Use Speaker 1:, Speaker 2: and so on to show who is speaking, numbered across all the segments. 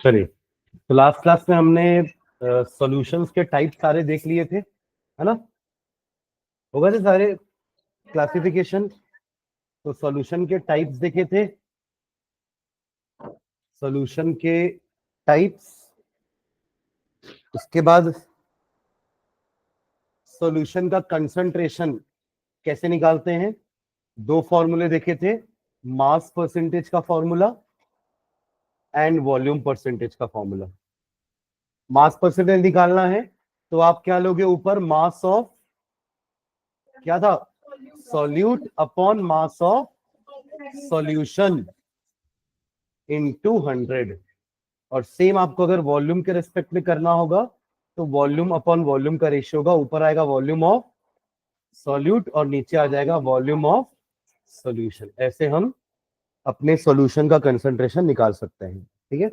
Speaker 1: चलिए, तो last class में हमने सॉल्यूशंस के टाइप सारे देख लिए थे, है ना? होगा थे सारे क्लासिफिकेशन। तो सॉल्यूशन के टाइप्स देखे थे, सॉल्यूशन के टाइप्स, उसके बाद सॉल्यूशन का कंसंट्रेशन कैसे निकालते हैं। दो फॉर्मूले देखे थे, मास परसेंटेज का फॉर्मूला एंड वॉल्यूम परसेंटेज का फॉर्मूला। मास परसेंटेज निकालना है तो आप क्या लोगे, ऊपर मास ऑफ क्या था, solute upon mass of solution into 100। और सेम आपको अगर वॉल्यूम के रेस्पेक्ट में करना होगा तो वॉल्यूम अपॉन वॉल्यूम का रेशियो होगा, ऊपर आएगा वॉल्यूम ऑफ सॉल्यूट और नीचे आ जाएगा वॉल्यूम ऑफ सॉल्यूशन। ऐसे हम अपने सॉल्यूशन का कंसंट्रेशन निकाल सकते हैं। ठीक है,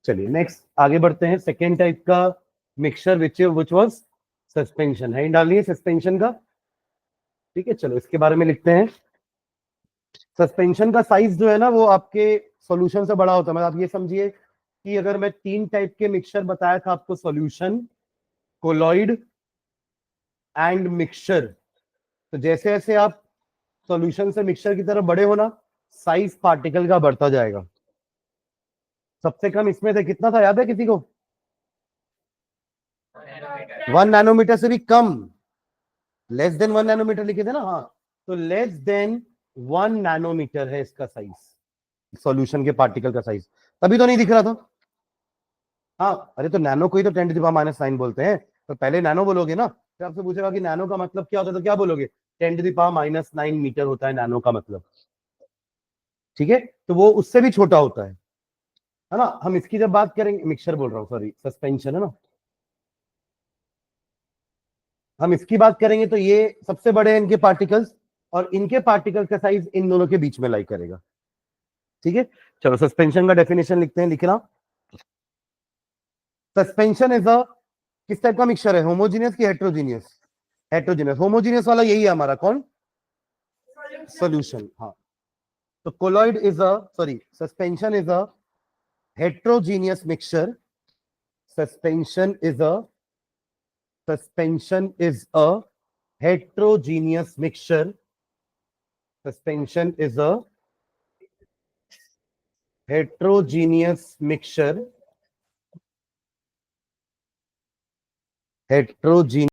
Speaker 1: चलिए नेक्स्ट आगे बढ़ते हैं। सेकेंड टाइप का मिक्सचर विच वाज सस्पेंशन है, डालिए सस्पेंशन का। ठीक है, चलो इसके बारे में लिखते हैं। सस्पेंशन का साइज जो है ना वो आपके सॉल्यूशन से बड़ा होता है। मतलब आप ये समझिए कि अगर मैं 3 टाइप के मिक्सचर बताया था आपको, सॉल्यूशन, कोलॉइड एंड मिक्सचर, तो जैसे जैसे आप सॉल्यूशन से मिक्सचर की तरफ बड़े हो ना, साइज पार्टिकल का बढ़ता जाएगा। सबसे कम इसमें थे, कितना था याद है किसी को? 1 नैनोमीटर से भी कम, लेस देन 1 नैनोमीटर लिखे थे ना। हाँ, तो लेस देन 1 नैनोमीटर है इसका साइज, सॉल्यूशन के पार्टिकल का साइज। तभी तो नहीं दिख रहा था। हाँ, अरे तो नैनो को ही तो 10⁻⁹ बोलते हैं। तो पहले नैनो बोलोगे ना, फिर आपसे पूछेगा कि नैनो का मतलब क्या होता है, तो क्या बोलोगे? 10⁻⁹ मीटर होता है नैनो का मतलब। ठीक है, तो वो उससे भी छोटा होता है ना। हम इसकी जब बात करेंगे, मिक्सचर बोल रहा हूँ, सॉरी, सस्पेंशन है ना, हम इसकी बात करेंगे तो ये सबसे बड़े हैं इनके पार्टिकल्स, और इनके पार्टिकल्स का साइज इन दोनों के बीच में लाई करेगा। ठीक है, चलो सस्पेंशन का डेफिनेशन लिखते हैं, लिखना। सस्पेंशन इज अ, किस टाइप का मिक्सचर है, होमोजीनियस की हेट्रोजीनियस? हेट्रोजीनियस। होमोजीनियस वाला यही है हमारा, कौन? सॉल्यूशन। हाँ, तो colloid is a, sorry, suspension is a heterogeneous mixture. Suspension is a, suspension is a heterogeneous mixture. Suspension is a heterogeneous mixture. Heterogeneous.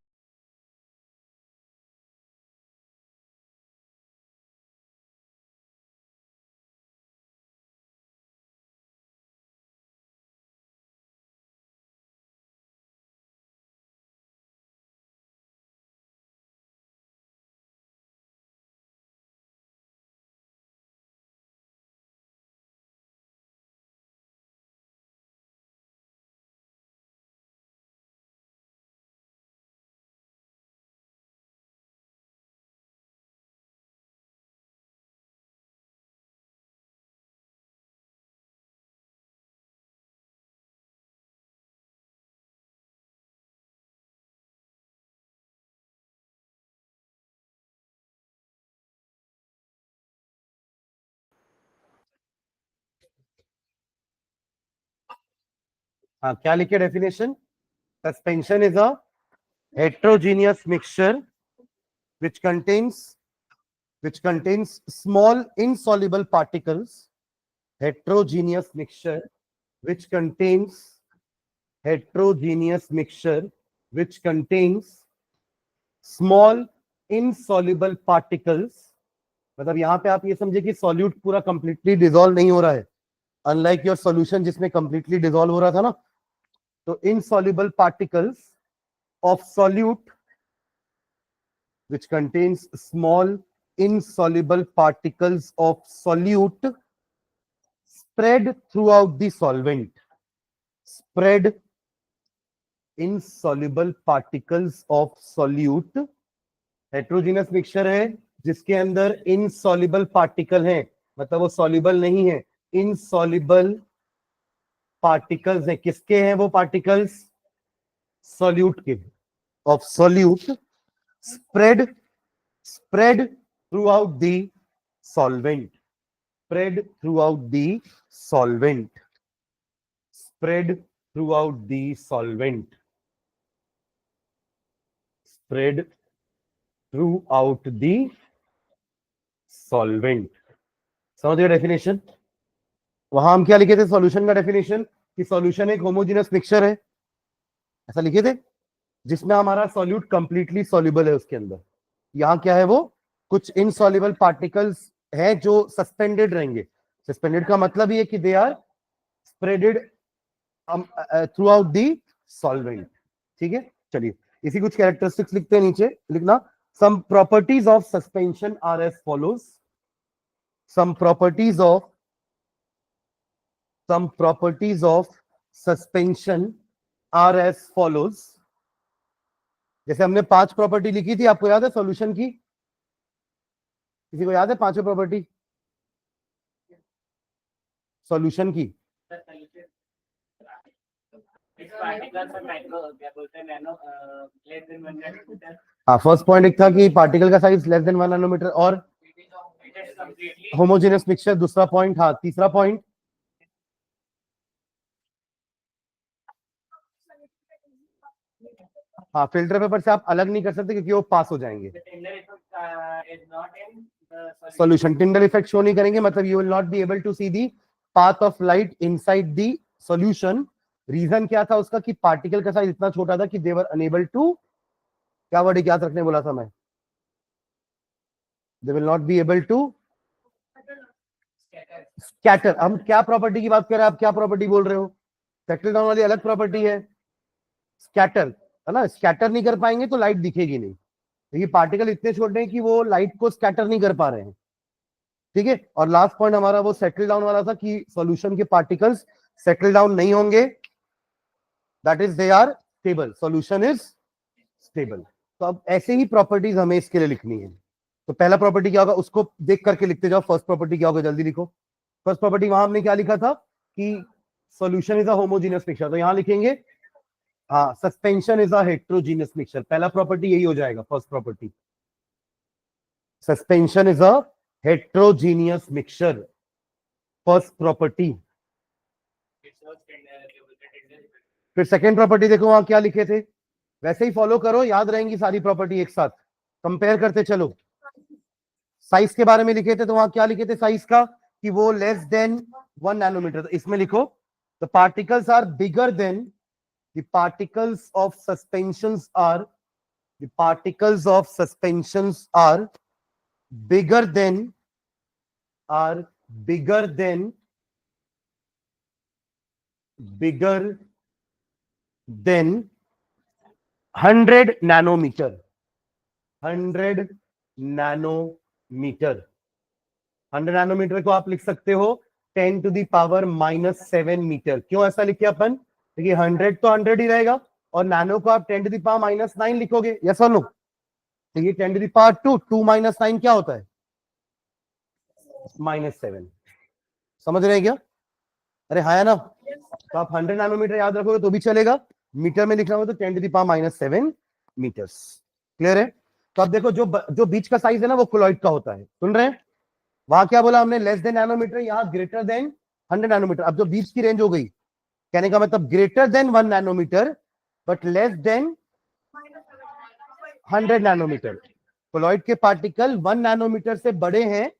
Speaker 1: हाँ, क्या लिखे definition? Suspension is a heterogeneous mixture which contains small insoluble particles. Heterogeneous mixture which contains heterogeneous mixture which contains small insoluble particles। मतलब यहां पे आप ये समझे कि सॉल्यूट पूरा कंप्लीटली डिसॉल्व नहीं हो रहा है, अनलाइक योर सॉल्यूशन जिसमें कंप्लीटली डिसॉल्व हो रहा था ना। तो insoluble particles of solute which contains small insoluble particles of solute spread throughout the solvent। Spread insoluble particles of solute, heterogeneous mixture है जिसके अंदर insoluble particle है, मतलब वो soluble नहीं है, insoluble particles है। किसके हैं वो particles? solute के, of solute spread throughout the solvent। Spread throughout the solvent। spread throughout the solvent, spread throughout the solvent. समझ गए डेफिनेशन? वहां हम क्या लिखे थे सॉल्यूशन का डेफिनेशन, कि सॉल्यूशन एक होमोजेनस मिक्सचर है, ऐसा लिखे थे, जिसमें हमारा सॉल्यूट कंप्लीटली सॉल्युबल है उसके अंदर। यहाँ क्या है, वो कुछ इनसॉल्युबल पार्टिकल्स हैं जो सस्पेंडेड रहेंगे। सस्पेंडेड का मतलब ये कि they are spreaded throughout the solvent. ठीक है, चलिए इसी कुछ कैरेक्टरिस्टिक्स लिखते हैं, नीचे लिखना। Some properties of suspension are as follows, some properties of suspension are as follows। जैसे हमने 5 प्रॉपर्टी लिखी थी, आपको याद है सॉल्यूशन की? किसी को याद है 5 प्रॉपर्टी सॉल्यूशन की? हाँ, फर्स्ट पॉइंट एक था कि पार्टिकल का साइज लेस देन 1 नैनोमीटर और होमोजेनियस मिक्सचर, दूसरा पॉइंट। हाँ, तीसरा पॉइंट हाँ, फिल्टर पेपर से आप अलग नहीं कर सकते क्योंकि वो पास हो जाएंगे। सॉल्यूशन टिंडल इफेक्ट शो नहीं करेंगे, मतलब you will not be able to see the path of light inside the solution. Reason क्या था उसका, कि पार्टिकल का साइज इतना छोटा था कि दे वर अनेबल टू, क्या वर्ड याद रखने बोला था मैं, they will not be able to scatter. हम क्या प्रॉपर्टी की बात कर रहे हैं, आप क्या प्रॉपर्टी बोल रहे हो? सेटल डाउन वाली अलग प्रॉपर्टी है, स्कैटर है ना। स्कैटर नहीं कर पाएंगे तो लाइट दिखेगी नहीं, क्योंकि पार्टिकल इतने छोटे हैं कि वो लाइट को स्कैटर नहीं कर पा रहे हैं। ठीक है, और लास्ट पॉइंट हमारा वो सेटल डाउन वाला था, कि सॉल्यूशन के पार्टिकल्स सेटल डाउन नहीं होंगे, that is they are stable, solution is stable. तो अब ऐसे ही प्रॉपर्टीज हमें इसके लिए लिखनी है। तो पहला प्रॉपर्टी क्या होगा, उसको देख करके लिखते जाओ। फर्स्ट प्रॉपर्टी क्या होगा, जल्दी लिखो। फर्स्ट प्रॉपर्टी वहां हमने क्या लिखा था, कि solution is a homogeneous mixture, तो यहां लिखेंगे हाँ, suspension is a heterogeneous mixture. पहला प्रॉपर्टी यही हो जाएगा, first property, suspension is a heterogeneous mixture, first property. फिर सेकेंड प्रॉपर्टी देखो वहां क्या लिखे थे, वैसे ही फॉलो करो, याद रहेंगी सारी प्रॉपर्टी एक साथ, कंपेयर करते चलो। साइज के बारे में लिखे थे, तो वहां क्या लिखे थे साइज का, कि वो लेस देन 1 नैनोमीटर। तो इसमें लिखो the particles are bigger than, the particles of suspensions are, the particles of suspensions are bigger than, are bigger than 100 nanometre, 100 nanometre. 100 nanometre को आप लिख सकते हो 10 टू द पावर -7 मीटर। क्यों ऐसा लिखे अपन, क्योंकि 100 तो 100 ही रहेगा, और नैनो को आप 10 टू द पावर -9 लिखोगे, यस और नो? तो ये 10 टू द पावर 2, 2 - 9 क्या होता है, -7। समझ रहे हैं क्या? अरे हाँ, है ना? तो आप 100 नैनोमीटर याद रखोगे तो भी चलेगा, मीटर में लिखना हो तो 10 to the power -7 metres. Clear है? तो अब देखो, जो बीच का साइज है ना, वो कोलॉइड का होता है, सुन रहे हैं? वहां क्या बोला हमने, लेस देन नैनोमीटर, यहाँ ग्रेटर देन 100 नैनोमीटर। अब जो बीच की रेंज हो गई, कहने का मतलब greater than 1 nanometre but less than 100 nanometre. Colloid के पार्टिकल 1 नैनोमीटर से बड़े हैं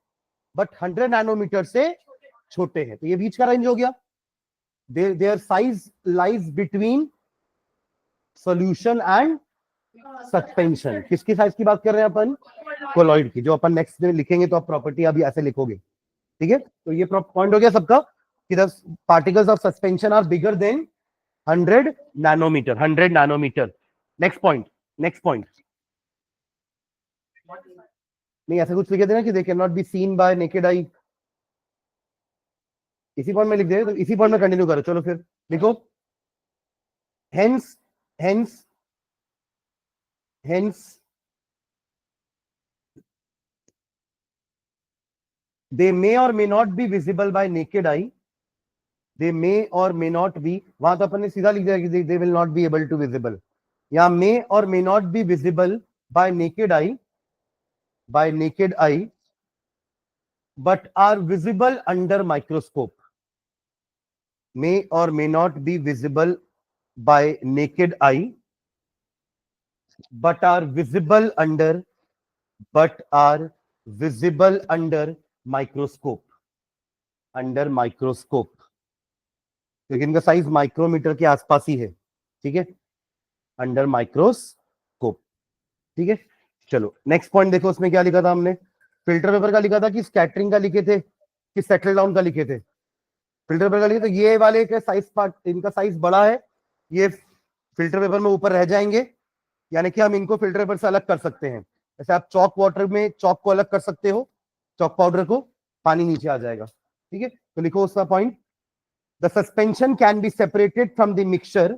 Speaker 1: बट 100 नैनोमीटर से छोटे हैं, तो ये बीच का रेंज हो गया। their size lies between solution and suspension। किसकी साइज की बात कर रहे हैं अपन, कोलॉइड की, जो अपन नेक्स्ट में लिखेंगे तो आप प्रॉपर्टी अभी ऐसे लिखोगे। ठीक है, तो ये पॉइंट हो गया सबका, कि the particles of suspension are bigger than 100 nanometre, 100 nanometre. Next point, next point, नहीं ऐसा कुछ लिखे थे ना, कि they can not be seen by naked eye. इसी पॉइंट में लिख दे, तो इसी पॉइंट में कंटिन्यू करो। चलो फिर लिखो, hence they may or may not be visible by naked eye, they may or may not be, वहां तो अपन ने सीधा लिख दिया कि they will not be able to visible, या may or may not be visible by naked eye, but are visible under microscope। may or may not be visible by naked eye, but are visible under microscope, under microscope, क्योंकि इनका size micrometer के आसपास ही है, ठीक है, under microscope, ठीक है। चलो नेक्स्ट पॉइंट देखो, उसमें क्या लिखा था हमने, फिल्टर पेपर का लिखा था कि स्कैटरिंग का लिखे थे कि सेटल डाउन का लिखे थे, फिल्टर पेपर का लिखे तो ये वाले का साइज पार्ट, इनका साइज बड़ा है, ये फिल्टर पेपर में ऊपर रह जाएंगे, यानी कि हम इनको फिल्टर पेपर से अलग कर सकते हैं। जैसे आप चॉक वाटर में चॉक को अलग कर सकते हो, चॉक पाउडर को, पानी नीचे आ जाएगा, ठीक है। तो लिखो उसका point, the suspension can be separated from the mixture,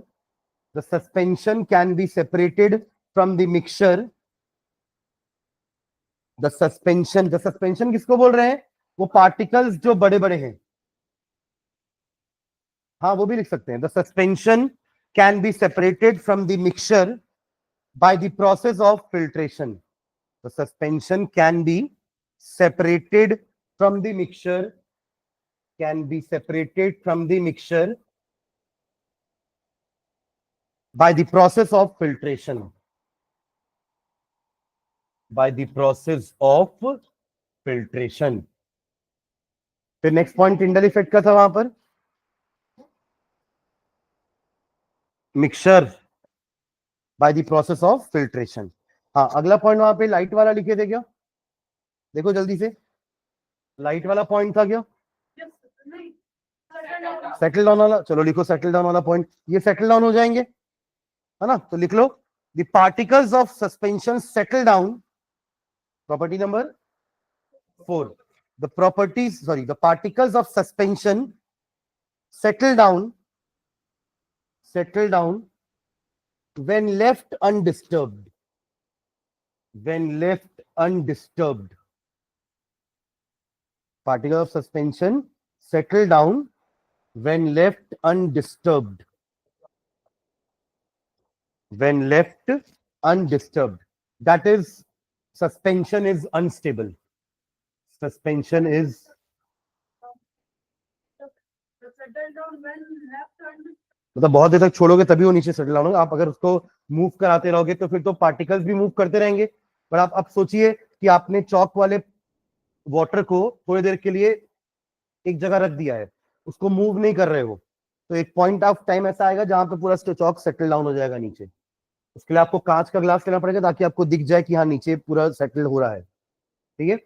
Speaker 1: the suspension can be separated from the mixture, the suspension किसको बोल रहे हैं, वो पार्टिकल्स जो बड़े बड़े हैं, हाँ वो भी लिख सकते हैं, the suspension can be separated from the mixture by the process of filtration. The suspension can be separated from the mixture, can be separated from the mixture by the process of filtration, by the process of filtration. फिर next point Tyndall effect का था वहां पर, mixture by the process of filtration. हाँ अगला point वहां पे light वाला लिखे थे क्या, देखो जल्दी से, लाइट वाला पॉइंट था क्या, सेटल डाउन वाला, चलो लिखो सेटल डाउन वाला पॉइंट, ये सेटल डाउन हो जाएंगे, है ना, तो लिख लो, the particles of suspension settle down, property number 4, the properties sorry the particles of suspension settle down when left undisturbed, particles of suspension settle down when left undisturbed, that is suspension is unstable, मतलब बहुत देर तक छोड़ोगे तभी वो नीचे settle down होगा, आप अगर उसको मूव कराते रहोगे तो फिर तो पार्टिकल्स भी मूव करते रहेंगे। पर आप सोचिए कि आपने चौक वाले वाटर को थोड़ी देर के लिए एक जगह रख दिया है, उसको मूव नहीं कर रहे हो, तो एक पॉइंट ऑफ टाइम ऐसा आएगा जहां पे पूरा चौक सेटल डाउन हो जाएगा नीचे। उसके लिए आपको कांच का ग्लास लेना पड़ेगा ताकि आपको दिख जाए कि हाँ नीचे पूरा सेटल हो रहा है, ठीक है।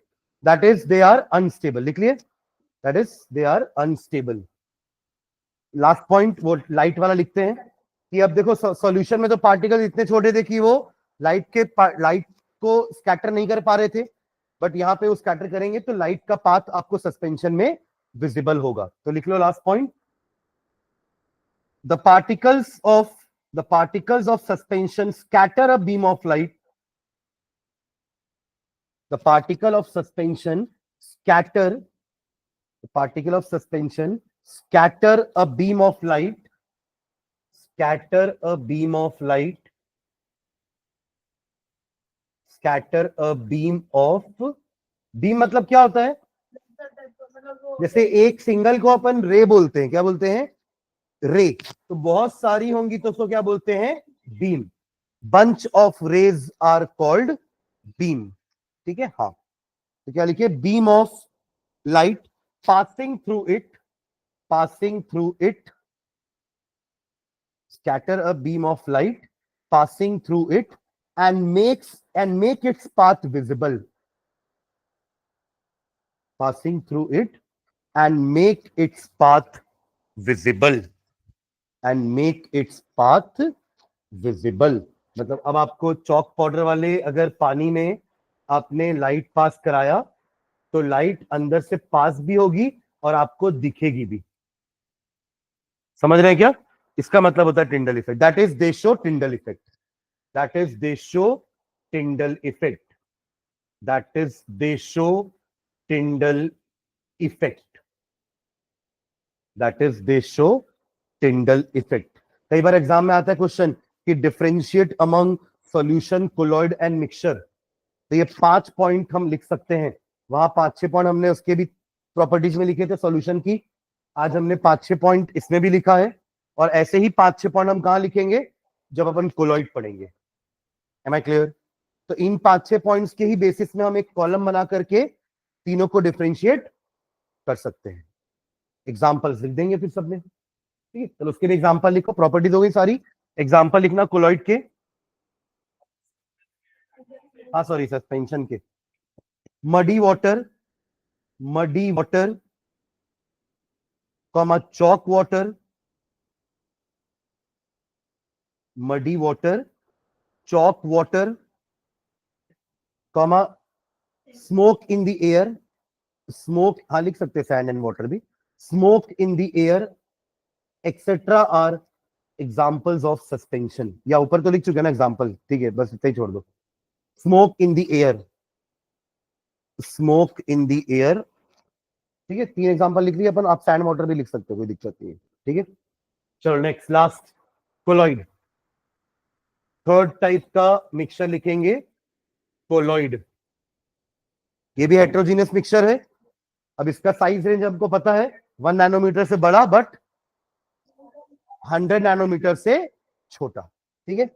Speaker 1: That is they are unstable, लिख लिए, that is they are unstable. Last point वो लाइट वाला लिखते हैं कि अब देखो सॉल्यूशन में तो पार्टिकल इतने छोटे थे कि वो लाइट को स्कैटर नहीं कर पा रहे थे, बट यहाँ पे वो स्कैटर करेंगे तो लाइट का पाथ आपको सस्पेंशन में विजिबल होगा। तो लिख लो last point, the particles of suspension scatter a beam of light, the particle of suspension scatter a beam of light, beam मतलब क्या होता है, जैसे एक सिंगल को अपन रे बोलते हैं, क्या बोलते हैं, रे, तो बहुत सारी होंगी तो उसको क्या बोलते हैं, beam, bunch of rays are called beam, ठीक है। हाँ तो क्या लिखिए, beam of light passing through it, scatter a beam of light passing through it and make its path visible, passing through it and make its path visible, मतलब अब आपको chalk powder वाले अगर पानी में आपने लाइट पास कराया तो लाइट अंदर से पास भी होगी और आपको दिखेगी भी, समझ रहे हैं क्या, इसका मतलब होता है Tyndall effect, that is they show Tyndall effect, that is they show Tyndall effect. कई बार एग्जाम में आता है क्वेश्चन कि differentiate among solution, colloid and mixture, तो ये 5 पॉइंट हम लिख सकते हैं, वहां 5-6 पॉइंट हमने उसके भी प्रॉपर्टीज में लिखे थे सॉल्यूशन की, आज हमने 5-6 पॉइंट इसमें भी लिखा है, और ऐसे ही 5-6 पॉइंट हम कहां लिखेंगे जब अपन कोलॉइड पढ़ेंगे। Am I clear? तो इन 5-6 पॉइंट्स के ही बेसिस में हम एक कॉलम बना करके तीनों को डिफरेंशिएट कर सकते हैं। एग्जांपल्स लिख देंगे फिर सबने, ठीक है? चलो उसके लिए एग्जांपल लिखो, प्रॉपर्टीज हो गई सारी, एग्जांपल लिखना कोलॉइड के, हाँ सॉरी सस्पेंशन के। Muddy water, muddy water comma chalk water, muddy water chalk water comma smoke in the air, smoke हाँ लिख सकते हैं, सैंड एंड वाटर भी, smoke in the air etcetera are examples of suspension. या ऊपर तो लिख चुके हैं ना एग्जाम्पल, ठीक है बस इतना ही छोड़ दो। Smoke in the air, smoke in the air, ठीक है, 3 एग्जाम्पल लिख लिया अपन। आप सैंड वाटर भी लिख सकते हो, कोई दिक्कत नहीं है, ठीक है। चलो next last colloid, third type का मिक्सचर लिखेंगे कोलॉइड। ये भी हेट्रोजीनियस मिक्सचर है। अब इसका साइज रेंज हमको पता है, 1 नैनोमीटर से बड़ा बट 100 नैनोमीटर से छोटा, ठीक है।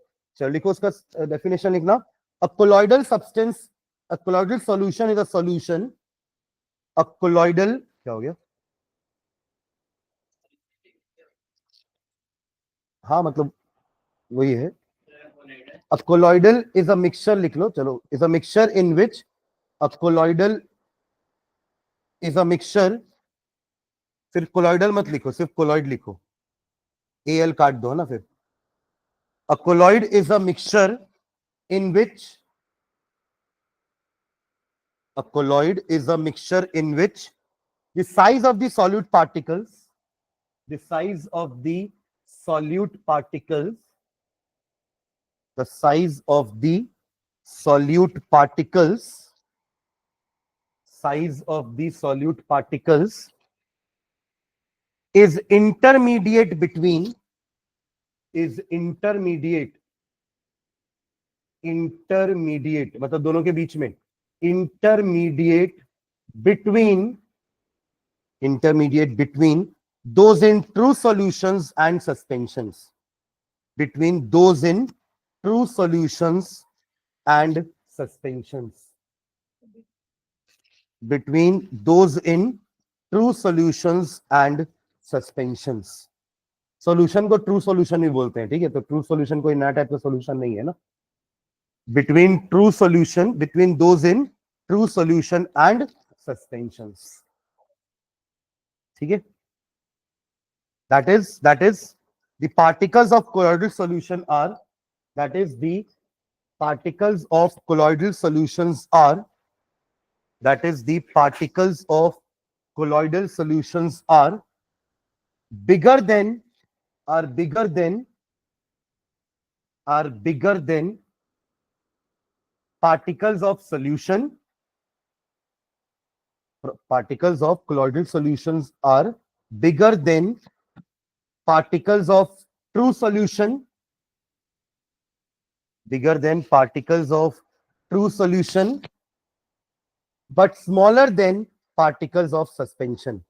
Speaker 1: चलो लिखो उसका डेफिनेशन लिखना। A colloidal substance, a colloidal solution is a solution, a colloidal क्या हो गया, हाँ मतलब वही है। A colloidal is a mixture लिख लो, चलो is a mixture in which, a colloidal is a mixture, फिर कोलॉइडल मत लिखो, सिर्फ कोलॉइड लिखो, एल काट दो ना फिर। A colloid is a mixture in which, a colloid is a mixture in which the size of the solute particles, the size of the solute particles, the size of the solute particles, size of the solute particles is intermediate between, is intermediate, intermediate मतलब दोनों के बीच में, intermediate between, intermediate between those in true solutions and suspensions, between those in true solutions and suspensions, between those in true solutions and suspensions। Solution को true solution भी बोलते हैं, ठीक है, तो ट्रू सॉल्यूशन कोई नया टाइप का सॉल्यूशन नहीं है ना। Between true solution, between those in true solution and suspensions, ठीक है। that is the particles of colloidal solution are, that is the particles of colloidal solutions are, that is the particles of colloidal solutions are bigger than, are bigger than, are bigger than particles of solution, particles of colloidal solutions are bigger than particles of true solution, bigger than particles of true solution, but smaller than particles of suspension,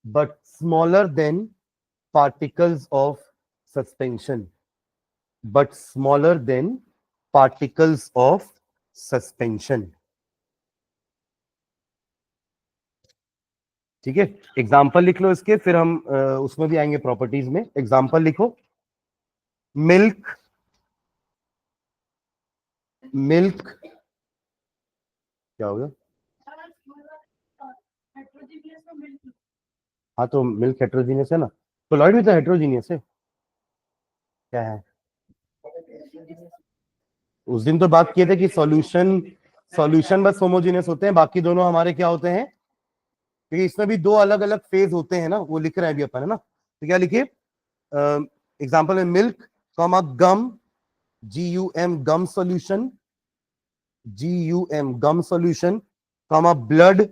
Speaker 1: but smaller than particles of suspension, but smaller than particles of suspension, ठीक है। Example लिख लो इसके, फिर हम उसमें भी आएंगे properties में। एग्जाम्पल लिखो, मिल्क, मिल्क क्या हो गया, हाँ तो मिल्क हेट्रोजीनियस है ना, कोलॉइड भी तो हेट्रोजीनियस है, क्या है। उस दिन तो बात किए थे कि सॉल्यूशन, सॉल्यूशन बस होमोजीनियस होते हैं, बाकी दोनों हमारे क्या होते हैं, क्योंकि इसमें भी 2 अलग अलग फेज होते हैं ना, वो लिख रहे हैं अभी अपन, है ना। तो क्या लिखिए एग्जांपल में, मिल्क कॉमा गम, GUM गम सॉल्यूशन, GUM गम सॉल्यूशन कॉमा ब्लड,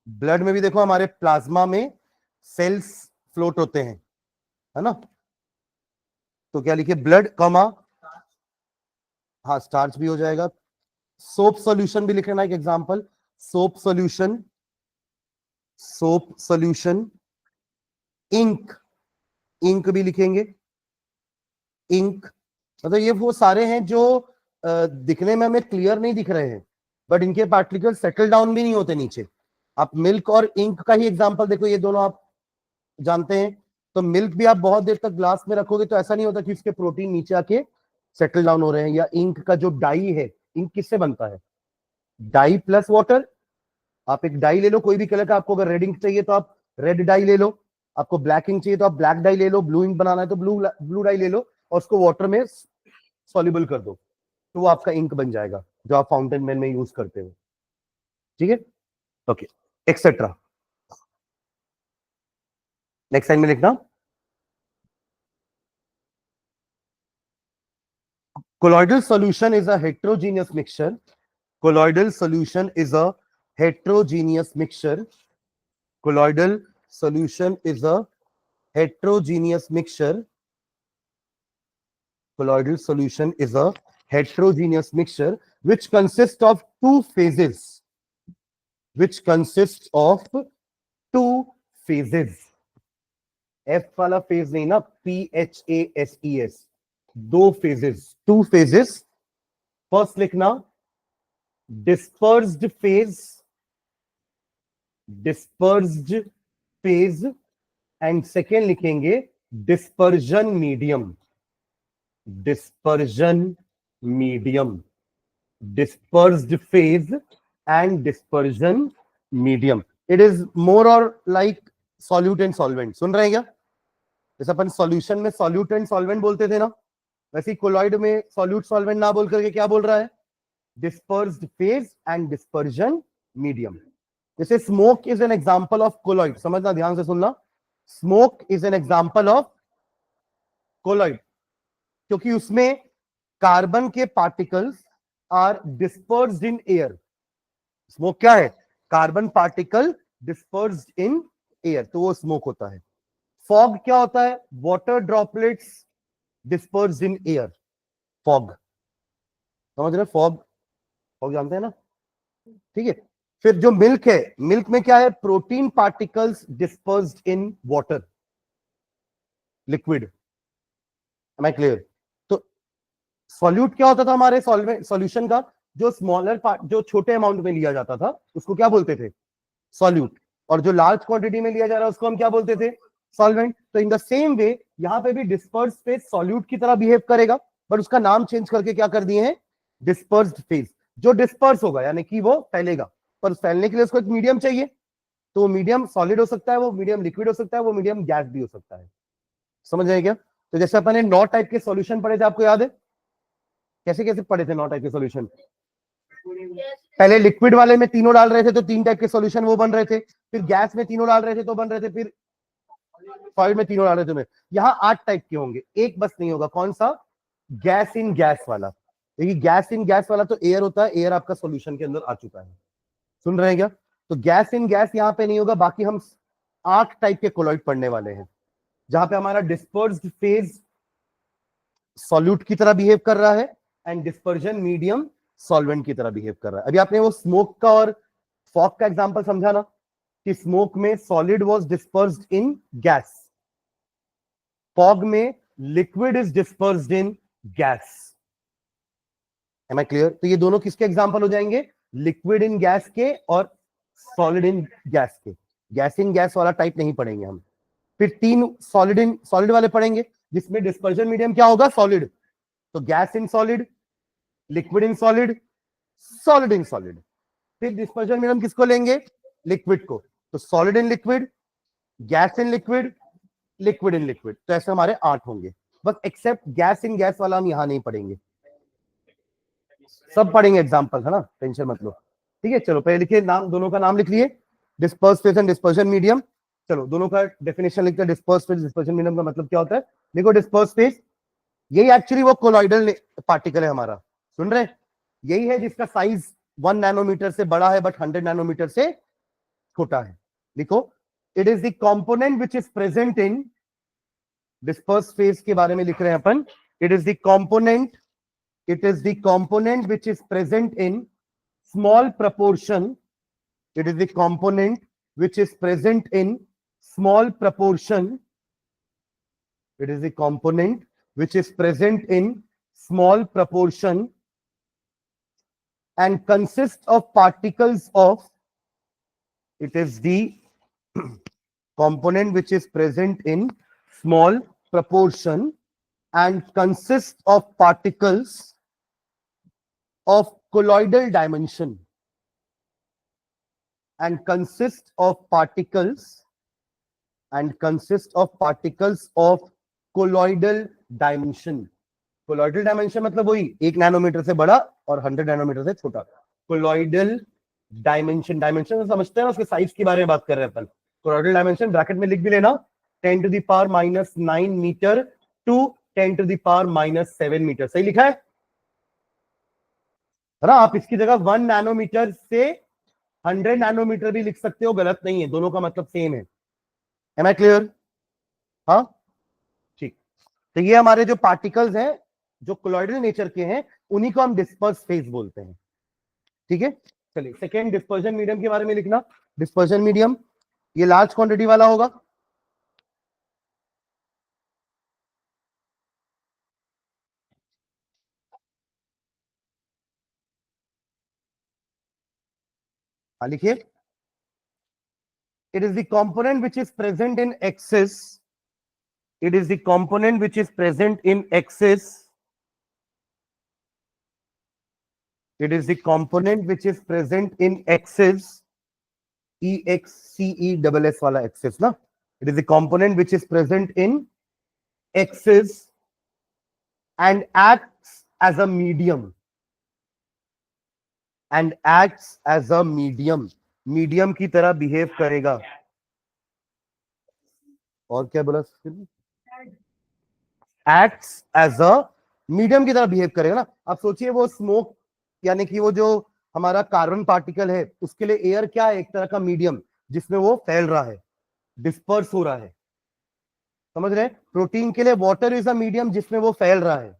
Speaker 1: ब्लड में भी देखो हमारे प्लाज्मा में सेल्स फ्लोट होते हैं, है ना। तो क्या लिखिए, ब्लड कॉमा, हाँ स्टार्च भी हो जाएगा। सोप सॉल्यूशन भी लिख लेना एक example, soap solution, soap solution, ink, ink भी लिखेंगे, इंक। मतलब ये वो सारे हैं जो दिखने में हमें क्लियर नहीं दिख रहे हैं, बट इनके पार्टिकल सेटल डाउन भी नहीं होते नीचे। आप मिल्क और इंक का ही एग्जांपल देखो, ये दोनों आप जानते हैं। तो मिल्क भी आप बहुत देर तक ग्लास में रखोगे तो ऐसा नहीं होता कि उसके प्रोटीन नीचे आके सेटल डाउन हो रहे हैं। या इंक का जो डाई है, इंक किससे बनता है? Die plus water. आप एक डाई ले लो कोई भी कलर का, आपको अगर रेड इंक चाहिए तो आप रेड डाई ले लो, आपको ब्लैक इंक चाहिए तो आप ब्लैक डाई ले लो, ब्लू इंक बनाना है तो ब्लू डाई ले लो, और उसको वाटर में सॉल्युबल कर दो, तो वो आपका इंक बन जाएगा जो आप फाउंटेन पेन में यूज करते हो। ठीक है, ओके, एक्सेट्रा। नेक्स्ट लाइन में लिखना, colloidal solution is a heterogeneous mixture. Colloidal solution is a heterogeneous mixture. Colloidal solution is a heterogeneous mixture. Colloidal solution is a heterogeneous mixture which consists of two phases. Which consists of two phases. F वाला phase नहीं ना, PHASES, दो phases, two phases. First लिखना dispersed phase, dispersed phase, and second लिखेंगे dispersion medium, dispersion medium, dispersed phase and dispersion medium. It is more or like solute and solvent. सुन रहे हैं क्या? जैसे अपन सॉल्यूशन में सॉल्यूट एंड सॉल्वेंट बोलते थे ना, वैसे ही कोलॉइड में सॉल्यूट सॉल्वेंट ना बोल करके क्या बोल रहा है? Dispersed phase and dispersion medium. जैसे smoke is an example of colloid, समझना, ध्यान से सुनना। Smoke is an example of colloid क्योंकि उसमें कार्बन के particles are dispersed in air. Smoke क्या है? Carbon particle dispersed in air, तो वो स्मोक होता है। फॉग क्या होता है? Water droplets dispersed in air, fog. समझ रहे? फॉग, फॉग जानते हैं ना? ठीक है। फिर जो मिल्क है, मिल्क में क्या है? Protein particles dispersed in water, liquid. Am I clear? तो सॉल्यूट क्या होता था हमारे सॉल्यूशन का? जो स्मॉलर पार्ट, जो छोटे अमाउंट में लिया जाता था उसको क्या बोलते थे? सॉल्यूट। और जो लार्ज क्वांटिटी में लिया जा रहा है उसको हम क्या बोलते थे? सॉल्वेंट। तो इन द सेम वे यहां पे भी डिस्पर्स्ड फेज सॉल्यूट की तरह बिहेव करेगा, बट उसका नाम चेंज करके क्या कर दिए हैं? Dispersed phase. जो डिस्पर्स होगा यानी कि वो फैलेगा, पर फैलने के लिए उसको एक मीडियम चाहिए। तो वो मीडियम सॉलिड हो सकता है, वो मीडियम लिक्विड हो सकता है, वो मीडियम गैस भी हो सकता है। समझ आए क्या? तो जैसे अपन ने 9 टाइप के सॉल्यूशन पढ़े थे, आपको याद है? कैसे कैसे पढ़े थे 9 टाइप के सॉल्यूशन? पहले लिक्विड वाले में तीनों डाल रहे थे तो 3 टाइप के सॉल्यूशन वो बन रहे थे, फिर गैस में तीनों डाल रहे थे तो बन रहे थे, फिर सॉलिड में तीनों डाल रहे थे। यहाँ 8 टाइप के होंगे, एक बस नहीं होगा। कौन सा? गैस इन गैस वाला। देखिए गैस इन गैस वाला तो एयर होता है, एयर आपका सॉल्यूशन के अंदर आ चुका है। सुन रहे हैं क्या? तो गैस इन गैस यहाँ पे नहीं होगा। बाकी हम 8 टाइप के कोलॉइड पढ़ने वाले हैं जहां पे हमारा डिस्पर्स्ड फेज सॉल्यूट की तरह बिहेव कर रहा है एंड डिस्पर्जन मीडियम सॉल्वेंट की तरह बिहेव कर रहा है। अभी आपने वो स्मोक का और फॉग का एग्जांपल समझा ना, कि स्मोक में solid was dispersed in gas, fog में liquid is dispersed in gas. Am I clear? तो ये दोनों किसके एग्जांपल हो जाएंगे? लिक्विड इन गैस के और सॉलिड इन गैस के। गैस इन गैस वाला टाइप नहीं पढ़ेंगे हम। फिर 3 सॉलिड इन सॉलिड वाले पढ़ेंगे जिसमें डिस्पर्जन मीडियम क्या होगा? सॉलिड। तो gas in solid, liquid in solid, solid in solid. फिर डिस्पर्जन मीडियम किसको लेंगे? लिक्विड को। तो solid in liquid, gas in liquid, liquid in liquid. तो ऐसे हमारे 8 होंगे, बस एक्सेप्ट गैस इन गैस वाला हम यहां नहीं पढ़ेंगे, सब पढ़ेंगे एग्जांपल, है ना? टेंशन मत लो। ठीक है, चलो पहले लिखिए नाम, दोनों का नाम लिख लिए, disperse phase and dispersion medium. चलो दोनों का डेफिनेशन लिखते हैं। डिस्पर्स फेज, डिस्पर्जन मीडियम का मतलब क्या होता है? देखो डिस्पर्स फेज यही एक्चुअली वो कोलॉइडल पार्टिकल है हमारा। सुन रहे? यही है जिसका साइज 1 नैनोमीटर से बड़ा है बट 100 नैनोमीटर से छोटा है। लिखो, it is the component which is present in disperse phase के बारे में लिख रहे हैं अपन। It is the component, it is the component which is present in small proportion, it is the component which is present in small proportion. It is the component which is present in small proportion and consists of particles of, it is the component which is present in small proportion and consists of particles of colloidal dimension and consists of particles of colloidal dimension. Colloidal dimension मतलब वही 1 nanometre से बड़ा और 100 nanometre से छोटा. Colloidal dimension, dimension समझते हैं ना, उसके साइज के बारे में बात कर रहे हैं अपन. कोलॉइडल डायमेंशन ब्रैकेट में लिख भी लेना, 10 to the power -9 metre to 10 to the power -7 metre. सही लिखा है ना? आप इसकी जगह 1 नैनोमीटर से 100 नैनोमीटर भी लिख सकते हो, गलत नहीं है, दोनों का मतलब सेम है. Am I clear? हाँ ठीक. तो ये हमारे जो पार्टिकल्स हैं जो कोलॉइडल नेचर के हैं, उन्हीं को हम डिस्पर्स फेज बोलते हैं. ठीक है, चलिए सेकेंड डिस्पर्जन मीडियम के बारे में लिखना. डिस्पर्जन मीडियम ये लार्ज क्वांटिटी वाला होगा. लिखिए, it is the component which is present in excess. It is the component which is present in excess. It is the component which is present in excess. EXCESS वाला excess ना. It is the component which is present in excess and acts as a medium. And acts as a medium. Medium की तरह behave करेगा. और क्या बोला? Acts as a medium की तरह बिहेव करेगा ना. आप सोचिए वो स्मोक यानी कि वो जो हमारा कार्बन पार्टिकल है, उसके लिए एयर क्या है? एक तरह का मीडियम जिसमें वो फैल रहा है, डिस्पर्स हो रहा है. समझ रहे हैं? प्रोटीन के लिए वाटर इज अ मीडियम जिसमें वो फैल रहा है.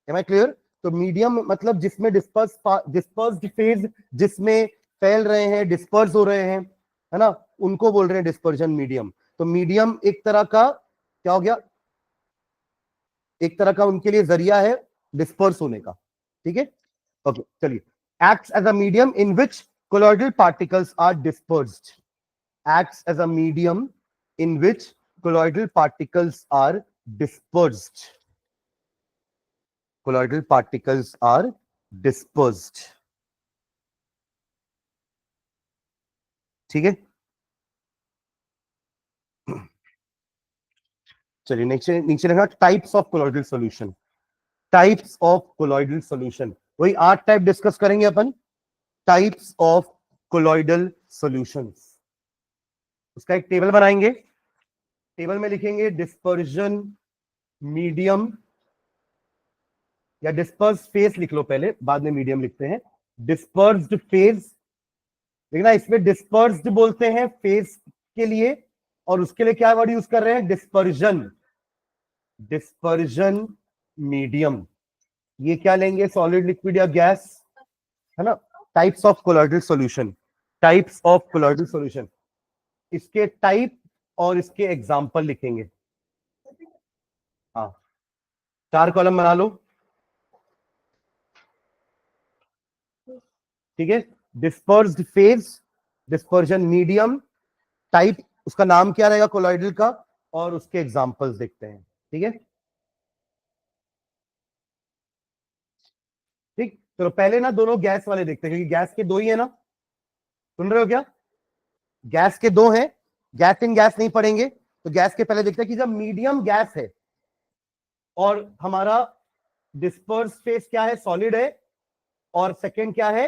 Speaker 1: Am I clear? तो मीडियम मतलब जिसमें डिस्पर्स्ड फेज, जिसमें फैल रहे हैं, डिस्पर्स हो रहे हैं, है ना, उनको बोल रहे हैं डिस्पर्जन मीडियम. तो मीडियम एक तरह का क्या हो गया? एक तरह का उनके लिए जरिया है डिस्पर्स होने का. ठीक है, ओके चलिए. Acts as a medium in which colloidal particles are dispersed. Acts as a medium in which colloidal particles are dispersed. Colloidal particles are dispersed. ठीक है, चलिए नीचे नीचे लिखा types of colloidal solution. Types of colloidal solution, वही 8 type discuss करेंगे अपन. Types of colloidal solutions, उसका एक टेबल बनाएंगे. टेबल में लिखेंगे डिस्पर्जन मीडियम, या डिस्पर्स फेज लिख लो पहले, बाद में मीडियम लिखते हैं. डिस्पर्स्ड फेज, देखना इसमें डिस्पर्स्ड बोलते हैं फेज के लिए, और उसके लिए क्या वर्ड यूज कर रहे हैं? डिस्पर्जन. डिस्पर्जन मीडियम, ये क्या लेंगे? सॉलिड, लिक्विड या गैस, है ना. Types of colloidal solution. Types of colloidal solution, इसके टाइप और इसके एग्जांपल लिखेंगे. हाँ, 4 कॉलम बना लो. ठीक है, dispersed phase, dispersion medium, type, उसका नाम क्या रहेगा कोलॉइडल का, और उसके एग्जांपल्स देखते हैं. ठीक है, ठीक. तो पहले ना दोनों गैस वाले देखते हैं, क्योंकि गैस के 2 ही है ना. सुन रहे हो क्या? गैस के 2 हैं. गैस इन गैस नहीं पढ़ेंगे, तो गैस के पहले देखते हैं कि जब मीडियम गैस है और हमारा डिस्पर्स फेज क्या है? सॉलिड है, और सेकेंड क्या है?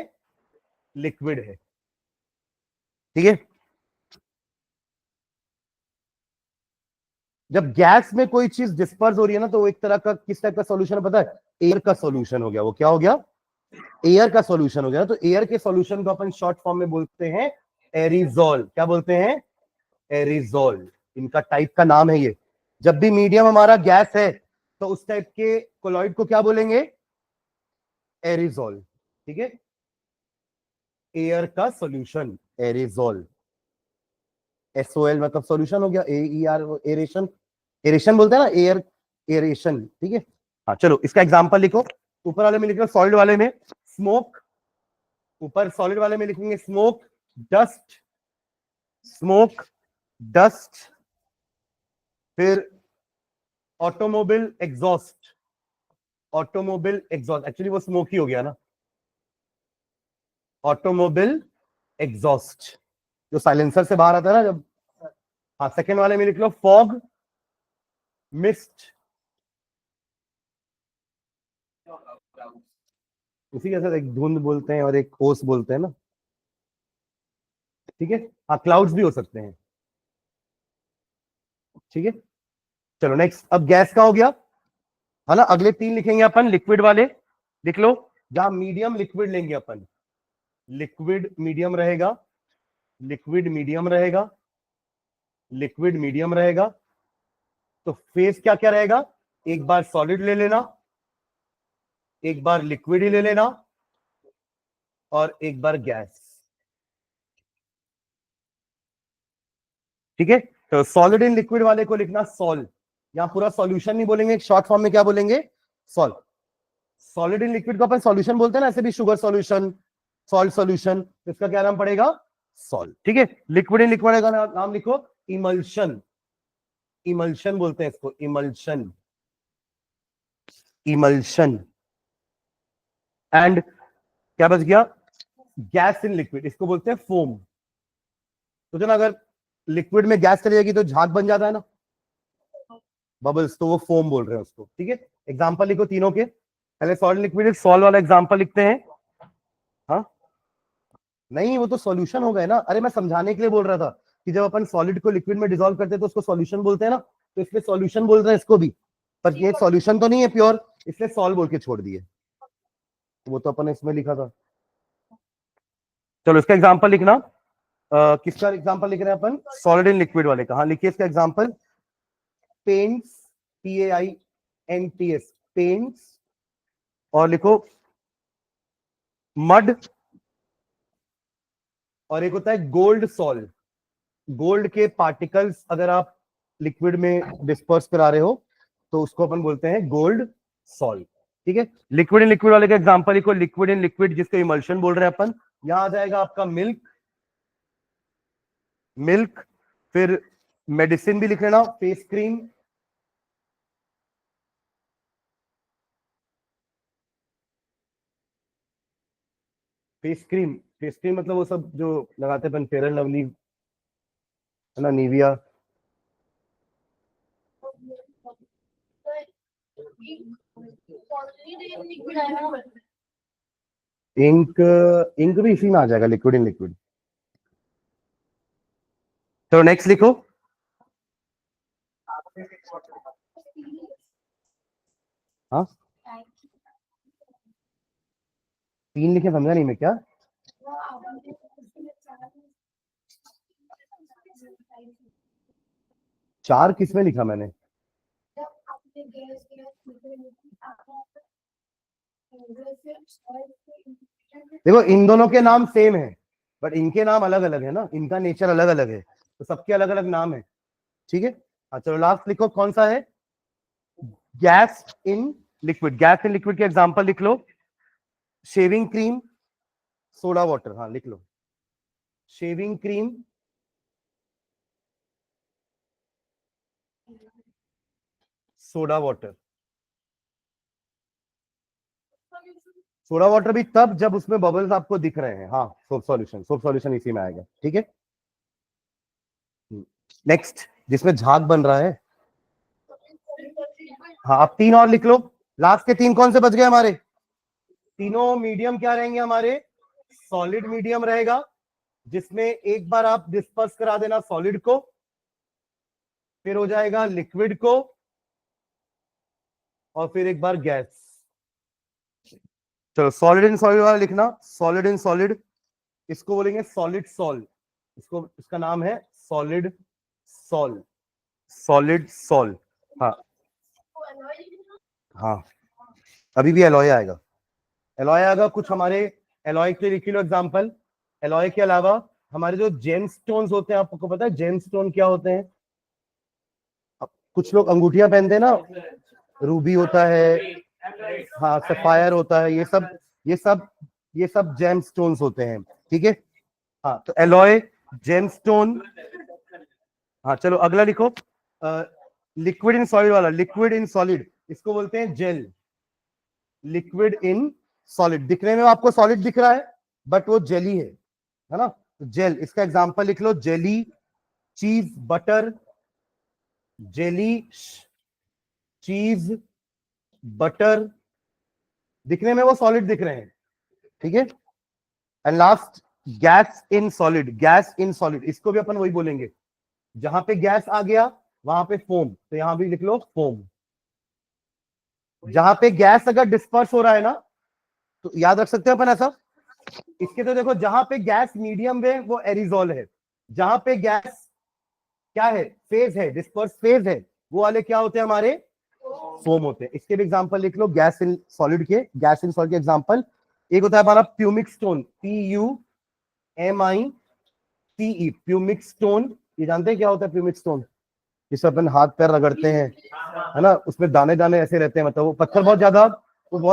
Speaker 1: लिक्विड है. ठीक है, जब गैस में कोई चीज डिस्पर्स हो रही है ना, तो वो एक तरह का किस टाइप का सॉल्यूशन है पता है? एयर का सॉल्यूशन हो गया. वो क्या हो गया? एयर का सॉल्यूशन हो गया. तो एयर के सॉल्यूशन को अपन शॉर्ट फॉर्म में बोलते हैं एरिजोल. क्या बोलते हैं? एरिजोल. इनका टाइप का नाम है ये. जब भी मीडियम हमारा गैस है, तो उस टाइप के कोलॉइड को क्या बोलेंगे? एरिजोल. ठीक है, एयर का सॉल्यूशन एरिजोल. SOL मतलब सॉल्यूशन हो गया, AER एरेशन, एरेशन बोलते हैं ना, एयर एरेशन, ठीक है। हाँ चलो इसका एग्जांपल लिखो, ऊपर वाले में लिख लो सॉलिड वाले में स्मोक, ऊपर सॉलिड वाले में लिखेंगे स्मोक डस्ट, स्मोक डस्ट, फिर automobile exhaust, automobile exhaust, actually वो स्मोक ही हो गया ना, ऑटोमोबाइल एग्जॉस्ट जो साइलेंसर से बाहर आता है ना जब। हाँ सेकेंड वाले में लिख लो फॉग मिस्ट, उसी के साथ एक धुंध बोलते हैं और एक ओस बोलते हैं ना, ठीक है। हाँ क्लाउड्स भी हो सकते हैं, ठीक है। चलो नेक्स्ट, अब गैस का हो गया है ना, अगले तीन लिखेंगे अपन लिक्विड वाले, लिख लो। जहां मीडियम लिक्विड लेंगे अपन, लिक्विड मीडियम रहेगा, लिक्विड मीडियम रहेगा, लिक्विड मीडियम रहेगा, तो फेस क्या क्या रहेगा, एक बार सॉलिड ले लेना, एक बार लिक्विड ही ले लेना, और एक बार गैस, ठीक है। तो सॉलिड इन लिक्विड वाले को लिखना सॉल, यहां पूरा सॉल्यूशन नहीं बोलेंगे, शॉर्ट फॉर्म में क्या बोलेंगे, सॉल। सॉलिड इन लिक्विड को अपन सॉल्यूशन बोलते हैं ना, ऐसे भी शुगर सॉल्यूशन, सॉल्ट सॉल्यूशन, इसका क्या नाम पड़ेगा, सॉल, ठीक है। लिक्विड इन लिक्विड का नाम लिखो इमल्शन, इमल्शन बोलते हैं इसको, इमल्शन, इमल्शन। एंड क्या बच गया, गैस इन लिक्विड, इसको बोलते हैं फोम। तो जो ना अगर लिक्विड में गैस चली जाएगी तो झाग बन जाता है ना, बबल्स, तो वो फोम बोल रहे हैं उसको, ठीक है। एग्जांपल लिखो तीनों के, पहले सॉलिड लिक्विड सॉल्व वाला एग्जांपल लिखते हैं। हाँ नहीं वो तो सॉल्यूशन हो गए ना, अरे मैं समझाने के लिए बोल रहा था कि जब अपन सॉलिड को लिक्विड में डिसॉल्व करते हैं तो उसको सॉल्यूशन बोलते हैं ना, तो इसलिए सॉल्यूशन बोल रहे हैं इसको भी, पर ये सॉल्यूशन तो नहीं है प्योर, इसलिए सॉल्व बोल के छोड़ दिए, वो तो अपन इसमें लिखा था। चलो इसका एग्जांपल लिखना, किसका एग्जांपल लिख रहे हैं अपन, सॉलिड इन लिक्विड वाले का। हाँ लिखिए इसका एग्जांपल, पेंट्स, PAINTS, पेंट्स, और लिखो मड, और एक होता है गोल्ड सॉल, गोल्ड के पार्टिकल्स अगर आप लिक्विड में डिस्पर्स करा रहे हो तो उसको अपन बोलते हैं गोल्ड सॉल, ठीक है। लिक्विड इन लिक्विड वाले का एग्जांपल लिखो, लिक्विड इन लिक्विड जिसको इमल्शन बोल रहे हैं अपन, यहां आ जाएगा आपका मिल्क, मिल्क, फिर मेडिसिन भी लिख लेना, face cream, face cream, face cream मतलब वो सब जो लगाते हैं अपन, फेयर एंड लवली है ना, निविया, इंक, इंक भी इसी में आ जाएगा, लिक्विड इन लिक्विड। तो नेक्स्ट लिखो, हाँ तीन लिखे, समझा नहीं मैं क्या, चार किसमें लिखा मैंने, देखो इन दोनों के नाम सेम है बट इनके नाम अलग अलग है ना, इनका नेचर अलग अलग है, तो सबके अलग अलग नाम है, ठीक है। हाँ चलो लास्ट लिखो कौन सा है, gas in liquid, gas in liquid के एग्जांपल लिख लो, शेविंग क्रीम, सोडा वाटर, हाँ लिख लो, shaving cream, soda water, soda water भी तब जब उसमें बबल्स आपको दिख रहे हैं, हाँ सोप सॉल्यूशन, सोप सॉल्यूशन इसी में आएगा, ठीक है। नेक्स्ट, जिसमें झाग बन रहा है, हाँ आप तीन और लिख लो, लास्ट के तीन कौन से बच गए हमारे, तीनों मीडियम क्या रहेंगे हमारे, सॉलिड मीडियम रहेगा, जिसमें एक बार आप डिस्पर्स करा देना सॉलिड को, फिर हो जाएगा लिक्विड को, और फिर एक बार गैस। चलो सॉलिड इन सॉलिड वाला लिखना, सॉलिड इन सॉलिड, इसको बोलेंगे सॉलिड सॉल, इसको, इसका नाम है सॉलिड सॉल, सॉलिड सॉल। हाँ हाँ अभी भी एलॉय आएगा, एलॉय आएगा कुछ हमारे, एलॉय के लिख लो एग्जांपल, एलॉय के अलावा हमारे जो जेमस्टोन्स होते हैं, आपको पता है जेमस्टोन क्या होते हैं? कुछ लोग अंगूठियां पहनते हैं ना, रूबी होता है, हाँ सफायर होता है, ये सब जेमस्टोन्स होते हैं, ठीक है। हाँ तो एलॉय, जेमस्टोन। हाँ चलो अगला लिखो, लिक्विड इन सॉलिड वाला, लिक्विड इन सॉलिड इसको बोलते हैं जेल। लिक्विड इन सॉलिड, दिखने में आपको सॉलिड दिख रहा है बट वो जेली है ना? तो जेल, इसका एग्जांपल लिख लो, जेली, चीज, बटर, जेली, चीज, बटर, दिखने में वो सॉलिड दिख रहे हैं, ठीक है। And last gas in solid, gas in solid इसको भी अपन वही बोलेंगे, जहां पे गैस आ गया वहां पे फोम, तो यहां भी लिख लो फोम। जहां पे गैस अगर डिस्पर्स हो रहा है ना, तो याद रख सकते हैं अपन ऐसा, इसके तो देखो जहां पे गैस मीडियम है वो एरिजोल है, जहां पे गैस क्या है, फेज है, डिस्पर्स फेज है, वो वाले क्या होते हैं हमारे, फोम होते हैं। इसके भी एग्जांपल लिख लो, गैस इन सॉलिड के, गैस इन सॉलिड के एग्जांपल एक होता है हमारा pumice stone, PUMICE, pumice stone. ये जानते हैं क्या होता है प्यूमिक स्टोन? जिसे अपन हाथ पैर रगड़ते हैं, है ना, उसमें दाने दाने ऐसे रहते हैं, मतलब वो पत्थर बहुत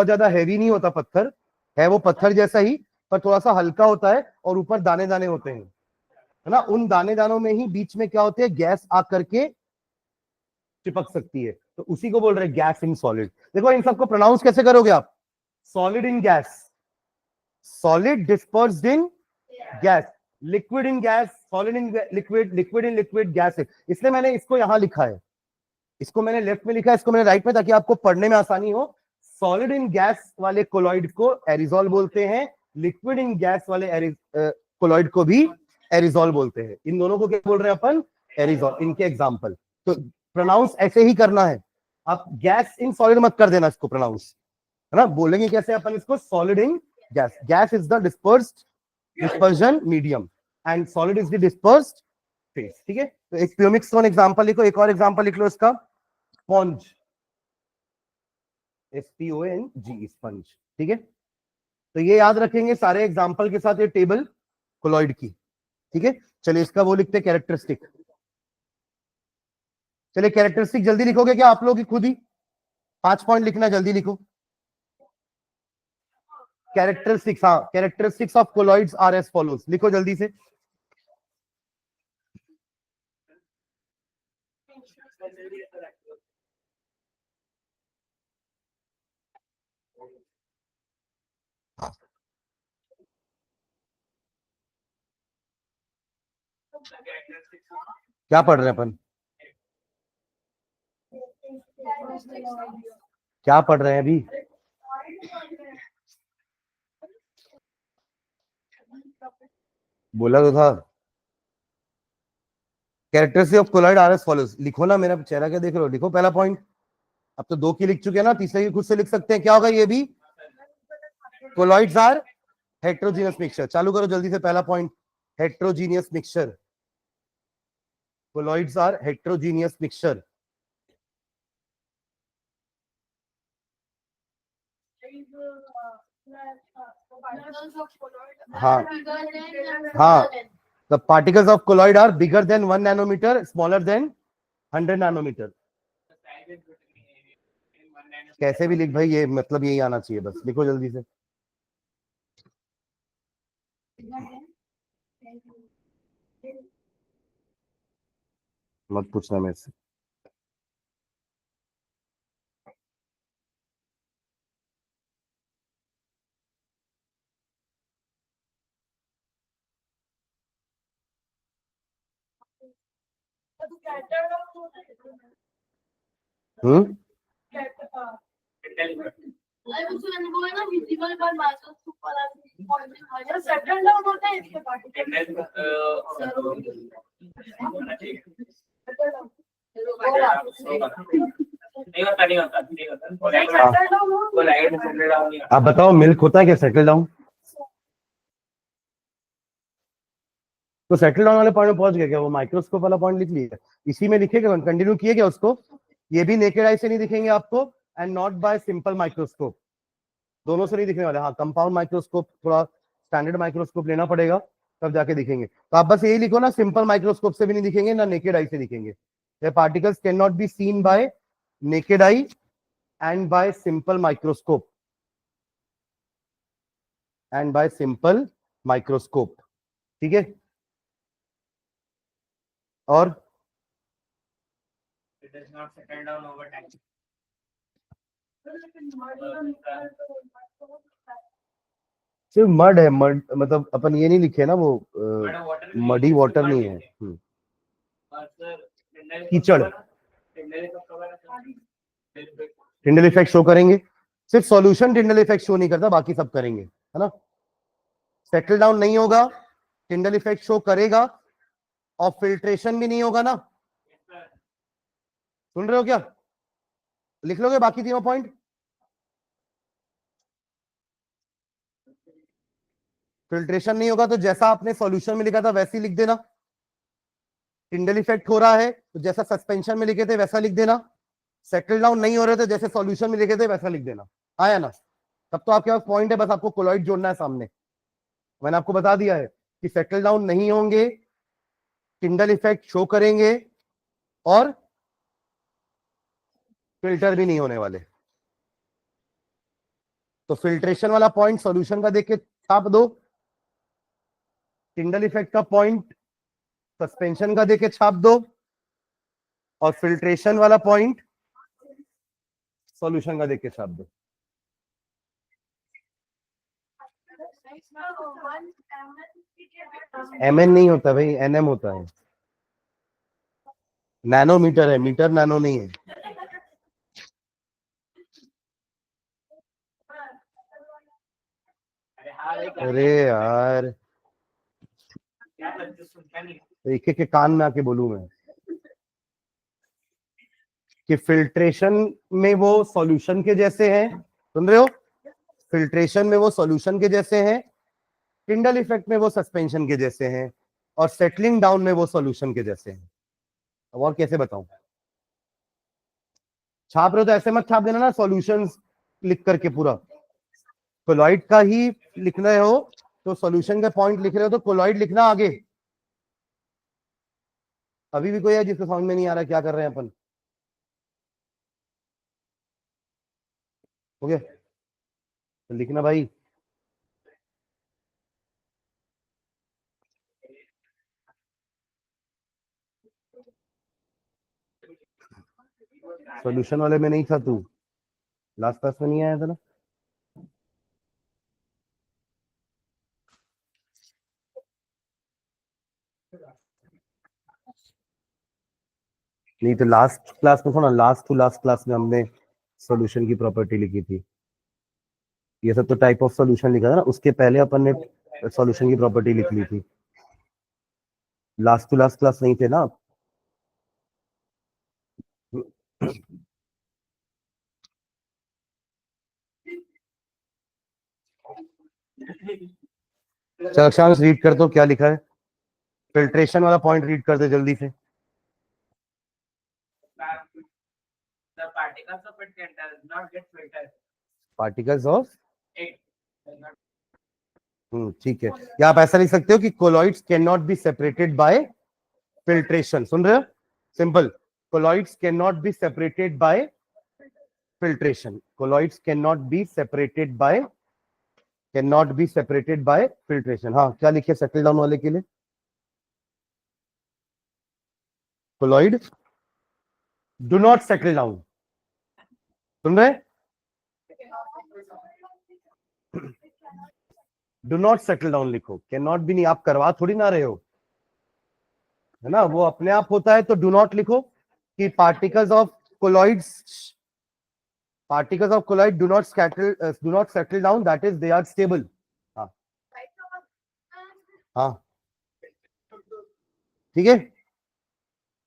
Speaker 1: ज्यादा हैवी नहीं होता, पत्थर है वो पत्थर जैसा ही, पर थोड़ा सा हल्का होता है और ऊपर दाने दाने होते हैं, है ना। उन दाने दानों में ही बीच में क्या होते हैं, गैस आ करके चिपक सकती है, तो उसी को बोल रहे हैं गैस इन सॉलिड। देखो इन सबको प्रोनाउंस कैसे करोगे आप, solid in gas, solid dispersed in gas, liquid in gas, solid in liquid, liquid in liquid, gas. इसलिए मैंने इसको यहां लिखा है, इसको मैंने लेफ्ट में लिखा है, इसको मैंने राइट में, ताकि आपको पढ़ने में आसानी हो। सॉलिड इन गैस वाले कोलॉइड को एरिजोल बोलते हैं, लिक्विड इन गैस वाले कोलॉइड को भी एरिजोल बोलते हैं। इन दोनों को क्या बोल रहे हैं अपन, एरिजोल। इनके एग्जांपल तो प्रोनाउंस ऐसे ही करना है, आप गैस इन सॉलिड मत कर देना इसको प्रोनाउंस, है ना। बोलेंगे कैसे अपन इसको, solid in gas, gas is the dispersed dispersion medium and solid is the dispersed phase, ठीक है। तो एक प्यूमिक स्टोन एग्जांपल लिखो, एक और एग्जांपल लिख लो इसका, स्पॉन्ज, SPONG, स्पंज, ठीक है। तो ये याद रखेंगे सारे एग्जांपल के साथ, ये टेबल कोलॉइड की, ठीक है। चलिए इसका वो लिखते हैं कैरेक्टरिस्टिक। चलिए कैरेक्टरिस्टिक जल्दी लिखोगे क्या आप लोग, खुद ही 5 पॉइंट लिखना, जल्दी लिखो। कैरेक्टरिस्टिक्स, हाँ, characteristics of colloids are as follows, लिखो जल्दी से। क्या पढ़ रहे हैं अपन, क्या पढ़ रहे हैं अभी? बोला तो था। Characteristic of colloid are as follows, लिखो ना, मेरा चेहरा क्या देख रहे हो, लिखो पहला पॉइंट। अब तो 2 की लिख चुके हैं ना, तीसरे की खुद से लिख सकते हैं, क्या होगा ये भी, कोलॉइड्स आर हेट्रोजीनियस मिक्सचर। चालू करो जल्दी से, पहला point, heterogeneous mixture, colloids are heterogeneous mixture. हाँ हाँ, the particles of colloid are bigger than 1 nanometer, smaller than 100 nanometer। कैसे भी लिख भाई, ये मतलब यही आना चाहिए, बस लिखो जल्दी से। मत पूछना मेरे से। हम्म, आप बताओ मिल्क होता है क्या सेटल डाउन? तो सेटल डाउन वाले पॉइंट में पहुंच गया क्या, वो माइक्रोस्कोप वाला पॉइंट लिख लिया, इसी में लिखेगा, कंटिन्यू किए क्या उसको? ये भी नेकेड आई से नहीं दिखेंगे आपको, and not bye simple microscope, दोनों से नहीं दिखने वाले। हाँ, कंपाउंड माइक्रोस्कोप, थोड़ा स्टैंडर्ड माइक्रोस्कोप लेना पड़ेगा, तब जाके दिखेंगे। तो आप बस यही लिखो ना, सिंपल माइक्रोस्कोप से भी नहीं दिखेंगे ना नेकेड आई से दिखेंगे। Particles can not be seen by naked I and bye simple microscope ठीक है। और
Speaker 2: It does not settle down over time.
Speaker 1: सिर्फ मड है, मड मतलब अपन ये नहीं लिखे ना वो मडी वाटर नहीं है। कीचड़। टिंडल इफेक्ट शो करेंगे, सिर्फ सॉल्यूशन टिंडल इफेक्ट शो नहीं करता, बाकी सब करेंगे, है ना। सेटल डाउन नहीं होगा, टिंडल इफेक्ट शो करेगा, और फिल्ट्रेशन भी नहीं होगा ना। सुन रहे हो क्या? लिख लोगे बाकी तीनों पॉइंट? फिल्ट्रेशन नहीं होगा तो जैसा आपने सॉल्यूशन में लिखा था वैसे ही लिख देना। टिंडल इफेक्ट हो रहा है तो जैसा सस्पेंशन में लिखे थे वैसा लिख देना। सेटल डाउन नहीं हो रहे थे जैसे सॉल्यूशन में लिखे थे वैसा लिख देना। आया ना? तब तो आपके पास पॉइंट है, बस आपको कोलॉइड जोड़ना है सामने। मैंने आपको बता दिया है कि सेटल डाउन नहीं होंगे, टिंडल इफेक्ट शो करेंगे, और फिल्टर भी नहीं होने वाले। तो फिल्ट्रेशन वाला पॉइंट सॉल्यूशन का देख के छाप दो, टिंडल इफेक्ट का पॉइंट सस्पेंशन का देके छाप दो, और फिल्ट्रेशन वाला पॉइंट सॉल्यूशन का देके छाप दो। एमएन नहीं होता भाई, एनएम होता है। नैनोमीटर है, मीटर नैनो नहीं है। अरे यार, एक एक के कान में आके बोलूं मैं कि फिल्ट्रेशन में वो सॉल्यूशन के जैसे हैं, सुन रहे हो? फिल्ट्रेशन में वो सॉल्यूशन के जैसे हैं, टिंडल इफेक्ट में वो सस्पेंशन के जैसे हैं, और सेटलिंग डाउन में वो सॉल्यूशन के जैसे हैं। अब और कैसे बताऊं? छाप रहे हो तो ऐसे मत छाप देना ना सॉल्यूशंस लिख करके पूरा। कोलॉइड का ही लिख रहे हो तो सॉल्यूशन का पॉइंट लिख रहे हो तो कोलॉइड लिखना आगे। अभी भी कोई है जिसको समझ में नहीं आ रहा क्या कर रहे हैं अपन? हो गया तो लिखना भाई। सॉल्यूशन वाले में नहीं था तू, लास्ट क्लास में नहीं आया था ना? नहीं तो लास्ट क्लास में थोड़ा, लास्ट टू लास्ट क्लास में हमने सॉल्यूशन की प्रॉपर्टी लिखी थी। ये सब तो टाइप ऑफ सॉल्यूशन लिखा था ना, उसके पहले अपन ने सॉल्यूशन की प्रॉपर्टी लिख ली थी। लास्ट टू लास्ट क्लास नहीं थे ना आप? चल अक्षांश रीड कर दो क्या लिखा है, फिल्ट्रेशन वाला पॉइंट रीड कर दे जल्दी से।
Speaker 2: The particles of it can does not get filtered.
Speaker 1: Particles of,
Speaker 2: It does not.
Speaker 1: ठीक है। या आप ऐसा लिख सकते हो कि colloids can not be separated by filtration. सुन रहे हो? Simple, colloids can not be separated by filtration. Colloids can not be separated by, can not be separated by filtration. हाँ, क्या लिखे सेटल डाउन वाले के लिए? Colloid do not settle down. सुन रहे? डू नॉट सेटल डाउन लिखो, can not भी नहीं, आप करवा थोड़ी ना रहे हो, है ना, वो अपने आप होता है। तो डू नॉट लिखो कि particles of colloids, particles of colloid do not settle down, that is they are stable. हाँ हाँ ठीक है,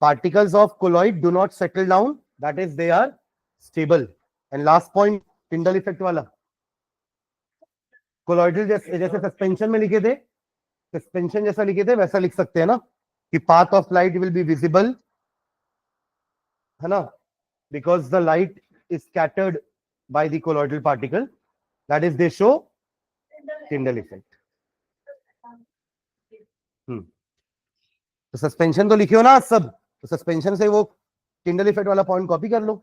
Speaker 1: particles of colloid do not settle down, that is they are stable. And last point, Tyndall effect वाला, colloidal जैसे suspension में लिखे थे, suspension जैसा लिखे थे वैसा लिख सकते हैं ना, कि path of light will be visible, है ना, because the light is scattered by the colloidal particle, that is they show Tyndall effect. तो सस्पेंशन तो लिखे हो ना सब, तो सस्पेंशन से वो टिंडल इफेक्ट वाला पॉइंट कॉपी कर लो।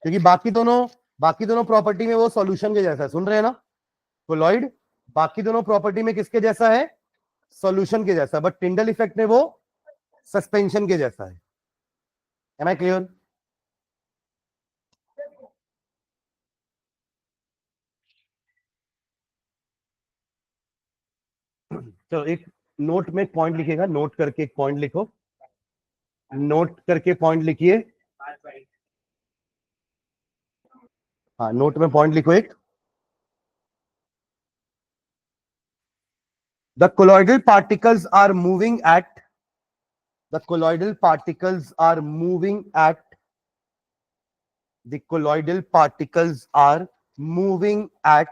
Speaker 1: क्योंकि बाकी दोनों प्रॉपर्टी में वो सॉल्यूशन के जैसा है, सुन रहे हैं ना कोलॉइड, बाकी दोनों प्रॉपर्टी में किसके जैसा है, सॉल्यूशन के जैसा, बट टिंडल इफेक्ट में वो सस्पेंशन के जैसा है। Am I clear? चलो एक नोट में एक पॉइंट लिखिएगा, नोट करके एक पॉइंट लिखो, नोट करके पॉइंट लिखिए। हाँ नोट में पॉइंट लिखो एक, the colloidal particles are moving at, the colloidal particles are moving at, the colloidal particles are moving at,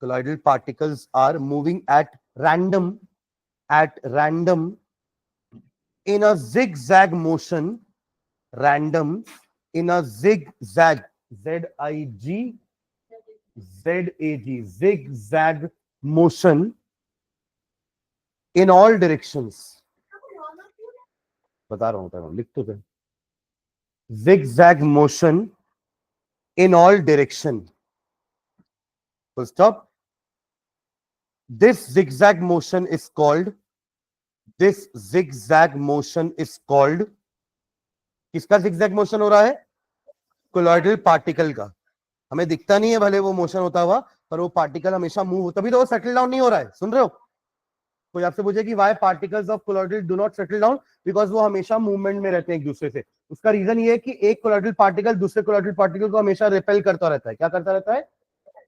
Speaker 1: colloidal particles are moving at random in a zigzag motion, random in a zigzag, Z-I-G-Z-A-G, zigzag motion in all directions, बता रहा हूं लिख तो दे, zigzag motion in all direction, full stop. This zigzag motion is called, this zigzag motion is called, किसका zigzag motion हो रहा है, colloidal particle का। हमें दिखता नहीं है भले वो मोशन होता हुआ, पर वो पार्टिकल हमेशा मूव हो, तभी तो वो सेटल डाउन नहीं हो रहा है, सुन रहे हो? कोई आपसे पूछे कि why particles of colloidal do not settle down, because वो हमेशा मूवमेंट में रहते हैं एक दूसरे से। उसका रीजन ये है कि एक कोलॉइडल पार्टिकल दूसरे कोलॉइडल पार्टिकल को हमेशा रिपेल करता रहता है। क्या करता रहता है?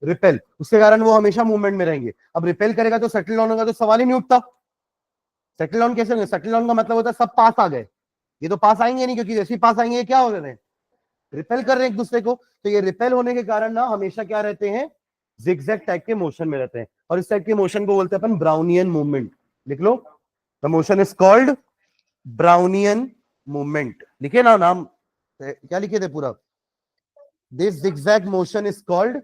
Speaker 1: रिपेल। उसके कारण वो हमेशा मूवमेंट में रहेंगे। अब रिपेल करेगा तो सेटल डाउन होगा, तो सवाल ही नहीं उठता। सेटल डाउन कैसे होंगे? सेटल डाउन का मतलब होता है सब पास आ गए, ये तो पास आएंगे नहीं, क्योंकि जैसे ही पास आएंगे ये क्या हो रहे हैं, रिपेल कर रहे हैं एक दूसरे को। तो ये रिपेल होने के कारण ना हमेशा क्या रहते हैं, जिगजैग टाइप के मोशन में रहते हैं, और इस टाइप के मोशन को बोलते हैं अपन ब्राउनियन मूवमेंट। लिख लो, the motion is called Brownian movement. लिखे ना नाम, क्या लिखे थे पूरा, this zigzag motion is called,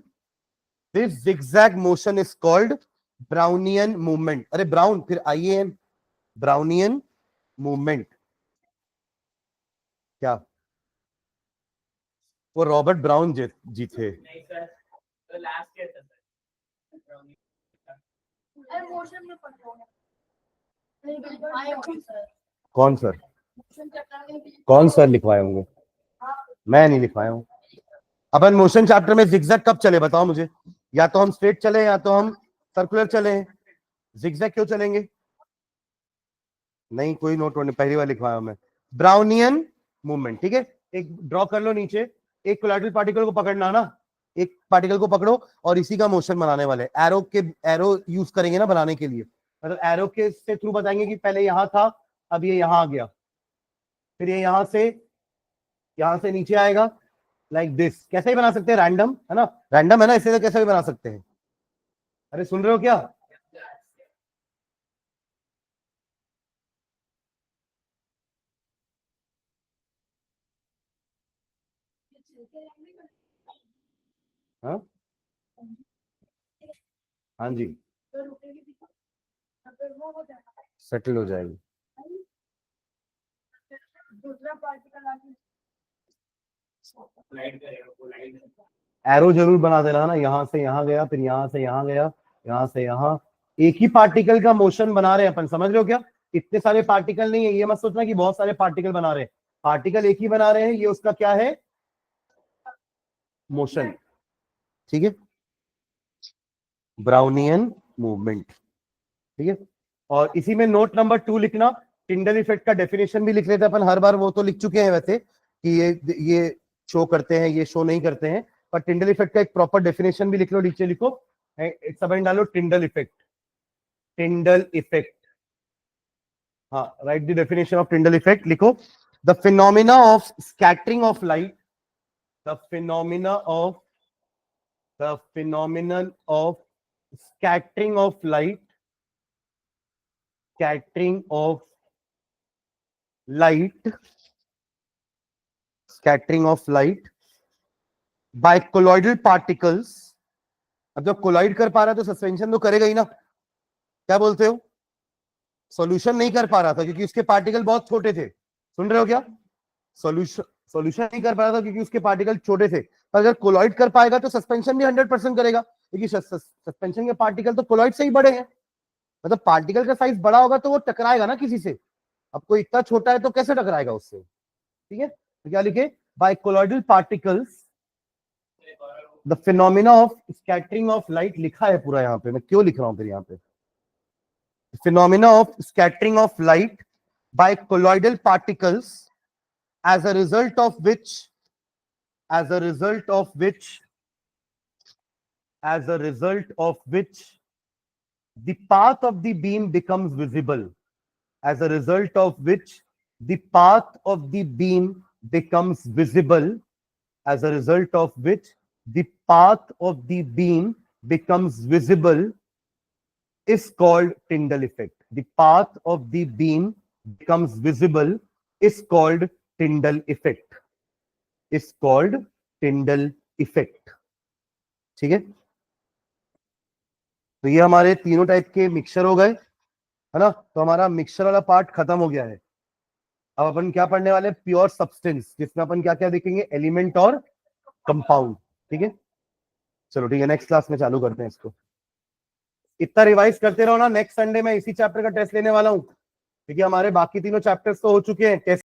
Speaker 1: this zigzag motion is called Brownian movement. अरे ब्राउन फिर IAN, ब्राउनियन मूवमेंट। क्या वो रॉबर्ट ब्राउन जी थे?
Speaker 2: नहीं सर, तो लास्ट ईयर था सर।
Speaker 1: कौन सर? कौन सर लिखवाए होंगे? मैं नहीं लिखवाया हूं। अपन मोशन चैप्टर में जिगजैग कब चले बताओ मुझे? या तो हम स्ट्रेट चले या तो हम सर्कुलर चले। जिगजैग क्यों चलेंगे? नहीं कोई नोट नहीं, पहली बार लिखवाया मैं। ब्राउनियन मूवमेंट, ठीक है। एक ड्रॉ कर लो नीचे, एक कोलॉइडल पार्टिकल को पकड़ना ना, एक पार्टिकल को पकड़ो और इसी का मोशन बनाने वाले। एरो यूज करेंगे ना बनाने के लिए, मतलब एरो के से थ्रू बताएंगे कि पहले यहां था, अब ये यहां आ गया, फिर ये यहां से नीचे आएगा, लाइक दिस। कैसे ही बना सकते हैं, रैंडम है ना, रैंडम है ना, इसे तो कैसे भी बना सकते हैं। अरे सुन रहे हो क्या? हाँ हाँ जी, सेटल हो जाएगी। एरो जरूर बना देना ना, यहां से यहां गया, फिर यहां से यहां गया, यहां से यहां। एक ही पार्टिकल का मोशन बना रहे हैं अपन, समझ रहे हो क्या? इतने सारे पार्टिकल नहीं है, ये मत सोचना कि बहुत सारे पार्टिकल बना रहे हैं, पार्टिकल एक ही बना रहे हैं, ये उसका क्या है, मोशन, ठीक है, ब्राउनियन मूवमेंट, ठीक है। और इसी में नोट नंबर 2 लिखना, टिंडल इफेक्ट का डेफिनेशन भी लिख लेते हैं अपन, हर बार वो तो लिख चुके हैं वैसे कि ये शो करते हैं, ये शो नहीं करते हैं, पर टिंडल इफेक्ट का एक प्रॉपर डेफिनेशन भी लिख लो, नीचे लिखो, सब डालो टिंडल इफेक्ट, टिंडल इफेक्ट। हाँ, write the definition of Tyndall effect लिखो, the phenomena of scattering of light, the phenomena of, the phenomenon of scattering of light, scattering of light, scattering of light by colloidal particles. अब जब collide कर पा रहा है तो suspension तो करेगा ही ना, क्या बोलते हो? सॉल्यूशन नहीं कर पा रहा था क्योंकि उसके पार्टिकल बहुत छोटे थे, सुन रहे हो क्या? सॉल्यूशन नहीं कर पा रहा था क्योंकि उसके पार्टिकल छोटे थे, पर अगर कोलॉइड कर पाएगा तो सस्पेंशन भी 100% करेगा, क्योंकि सस्पेंशन के पार्टिकल तो कोलॉइड से ही बड़े हैं। मतलब पार्टिकल का साइज बड़ा होगा तो वो टकराएगा ना किसी से, अब कोई इतना छोटा है तो कैसे टकराएगा उससे, ठीक है? तो क्या लिखे? By colloidal particles the phenomena of scattering of light, लिखा है पूरा यहाँ पे, मैं क्यों लिख रहा हूं फिर यहाँ पे? Phenomena of scattering of light by colloidal particles as a result of which as a result of which as a result of which the path of the beam becomes visible, as a result of which the path of the beam becomes visible, as a result of which the path of the beam becomes visible is called Tyndall effect. The path of the beam becomes visible is called Tyndall effect. Is called Tyndall effect. ठीक है? तो ये हमारे तीनों type के mixture हो गए, है ना? तो हमारा मिक्सचर वाला पार्ट खत्म हो गया है। अब अपन क्या पढ़ने वाले? प्योर सब्सटेंस, जिसमें अपन क्या क्या देखेंगे? एलिमेंट और कंपाउंड। ठीक है, चलो ठीक है, नेक्स्ट क्लास में चालू करते हैं इसको। इतना रिवाइज करते रहो ना, नेक्स्ट संडे में इसी चैप्टर का टेस्ट लेने वाला हूं, क्योंकि हमारे बाकी तीनों चैप्टर्स तो हो चुके हैं।